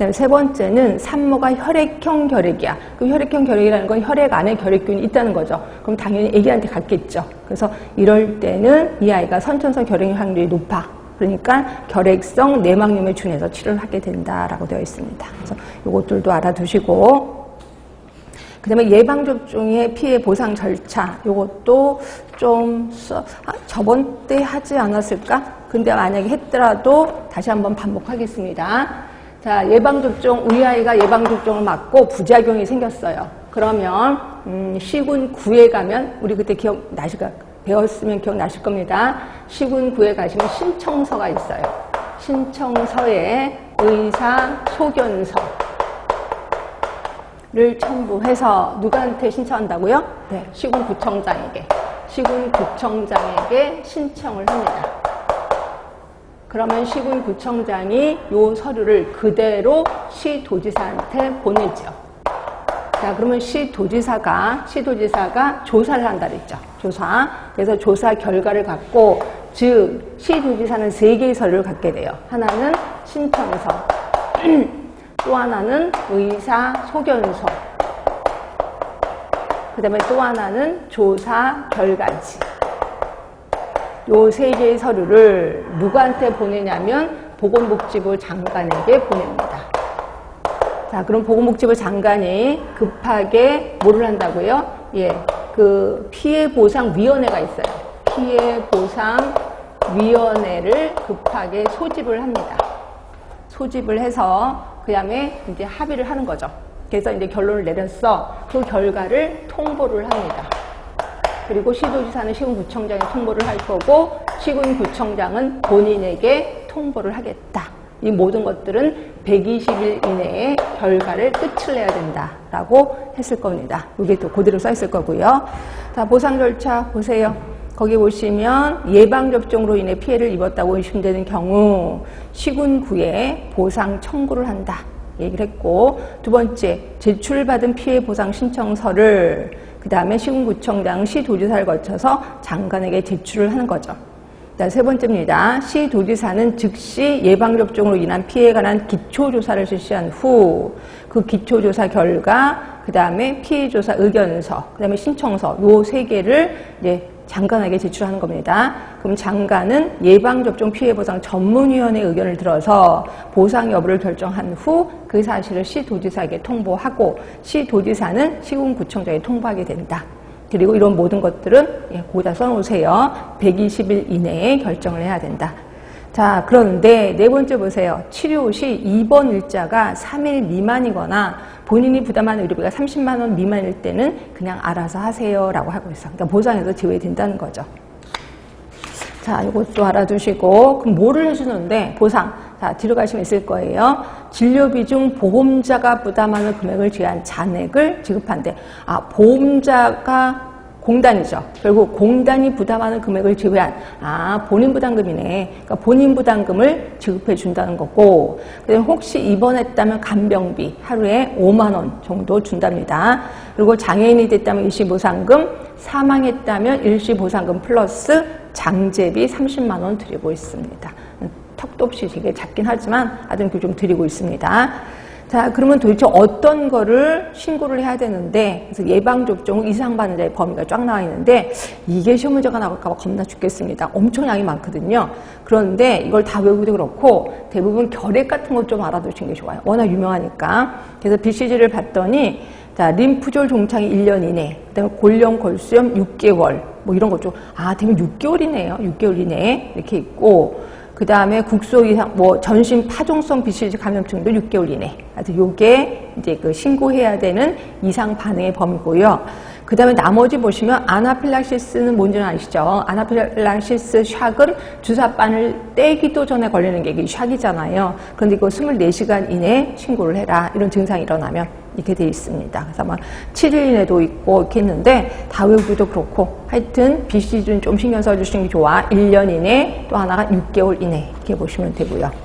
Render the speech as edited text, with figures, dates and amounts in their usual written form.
그다음에 세 번째는 산모가 혈액형 결핵이야. 그 혈액형 결핵이라는 건 혈액 안에 결핵균이 있다는 거죠. 그럼 당연히 아기한테 갔겠죠. 그래서 이럴 때는 이 아이가 선천성 결핵 확률이 높아. 그러니까 결핵성 내막염에 준해서 치료를 하게 된다라고 되어 있습니다. 그래서 이것들도 알아두시고, 그 다음에 예방접종의 피해 보상 절차, 이것도 좀 저번 때 하지 않았을까? 근데 만약에 했더라도 다시 한번 반복하겠습니다. 자, 예방접종, 우리 아이가 예방접종을 맞고 부작용이 생겼어요. 그러면 시군9에 가면, 우리 그때 배웠으면 기억나실 겁니다. 시군9에 가시면 신청서가 있어요. 신청서에 의사 소견서를 첨부해서 누구한테 신청한다고요? 네, 시군구청장에게 신청을 합니다. 그러면 시군구청장이 이 서류를 그대로 시도지사한테 보내죠. 자, 그러면 시도지사가 조사를 한다 그랬죠. 조사. 그래서 조사 결과를 갖고, 즉 시도지사는 3개의 서류를 갖게 돼요. 하나는 신청서, 또 하나는 의사 소견서, 그 다음에 또 하나는 조사 결과지. 요 3개의 서류를 누구한테 보내냐면 보건복지부 장관에게 보냅니다. 자, 그럼 보건복지부 장관이 급하게 뭐를 한다고요? 예, 그 피해보상위원회가 있어요. 피해보상위원회를 급하게 소집을 합니다. 소집을 해서 그 다음에 이제 합의를 하는 거죠. 그래서 이제 결론을 내렸어. 그 결과를 통보를 합니다. 그리고 시도지사는 시군구청장에 통보를 할 거고, 시군구청장은 본인에게 통보를 하겠다. 이 모든 것들은 120일 이내에 결과를 끝을 내야 된다라고 했을 겁니다. 이게 또 그대로 써 있을 거고요. 자, 보상 절차 보세요. 거기 보시면 예방접종으로 인해 피해를 입었다고 의심되는 경우 시군9에 보상 청구를 한다 얘기를 했고, 두 번째, 제출받은 피해 보상 신청서를 그 다음에 시군구청장, 시도지사를 거쳐서 장관에게 제출을 하는 거죠. 자, 세 번째입니다. 시도지사는 즉시 예방접종으로 인한 피해에 관한 기초조사를 실시한 후 그 기초조사 결과, 그 다음에 피해조사 의견서, 그 다음에 신청서, 요 3개를 이제 장관에게 제출하는 겁니다. 그럼 장관은 예방접종 피해보상 전문위원회 의견을 들어서 보상 여부를 결정한 후 그 사실을 시도지사에게 통보하고, 시도지사는 시군구청장에 통보하게 된다. 그리고 이런 모든 것들은 거기다 써놓으세요. 120일 이내에 결정을 해야 된다. 자, 그런데 네 번째 보세요. 치료 시 입원 일자가 3일 미만이거나 본인이 부담하는 의료비가 30만 원 미만일 때는 그냥 알아서 하세요라고 하고 있어. 그러니까 보상에서 제외된다는 거죠. 자, 이것도 알아두시고, 그럼 뭐를 해주는데 보상. 자, 뒤로 가시면 있을 거예요. 진료비 중 보험자가 부담하는 금액을 제한 잔액을 지급한대. 아, 보험자가 공단이죠. 결국 공단이 부담하는 금액을 제외한, 본인 부담금이네. 그러니까 본인 부담금을 지급해 준다는 거고, 그다음에 혹시 입원했다면 간병비 하루에 5만 원 정도 준답니다. 그리고 장애인이 됐다면 일시보상금, 사망했다면 일시보상금 플러스 장제비 30만 원 드리고 있습니다. 턱도 없이 되게 작긴 하지만 하여튼 좀 드리고 있습니다. 자, 그러면 도대체 어떤 거를 신고를 해야 되는데, 그래서 예방접종 이상 받는 자의 범위가 쫙 나와 있는데, 이게 시험 문제가 나올까봐 겁나 죽겠습니다. 엄청 양이 많거든요. 그런데 이걸 다 외우기도 그렇고, 대부분 결핵 같은 것 좀 알아두시는 게 좋아요. 워낙 유명하니까. 그래서 BCG를 봤더니, 자, 림프절 종착이 1년 이내, 그 다음에 골령 골수염 6개월, 뭐 이런 거 좀, 되면 6개월이네요. 6개월 이내에 이렇게 있고, 그 다음에 국소 이상, 전신 파종성 BCG 감염증도 6개월 이내. 하여튼 요게 이제 그 신고해야 되는 이상 반응의 범위고요. 그 다음에 나머지 보시면 아나필락시스는 뭔지는 아시죠? 아나필락시스 샥은 주사바늘 떼기도 전에 걸리는 게 이게 샥이잖아요. 그런데 이거 24시간 이내에 신고를 해라. 이런 증상이 일어나면 이렇게 돼 있습니다. 그래서 아마 7일 이내도 있고 이렇게 있는데 다 외우기도 그렇고 하여튼 BCG는 좀 신경 써주시는 게 좋아. 1년 이내, 또 하나가 6개월 이내 이렇게 보시면 되고요.